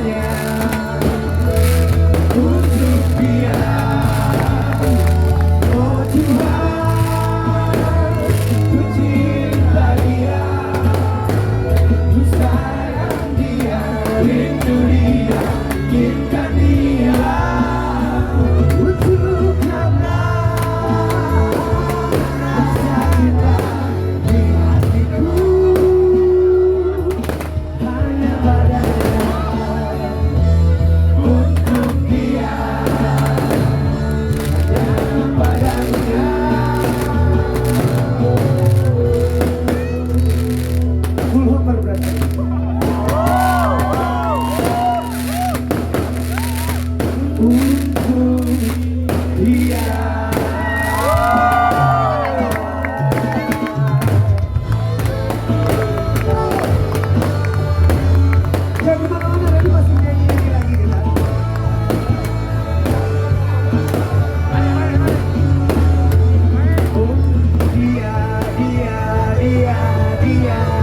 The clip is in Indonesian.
padanya untuk dia. Oh Tuhan, ku cinta dia, ku sayang dia, rindu dia, inginkan dia untuk karena rasa cinta di hatiku hanya padanya, untuk dia dan padanya. Full homer berarti. Untuk dia. Ya kemana-mana nanti masih nyanyi lagi kita. Oh dia, dia, dia, dia.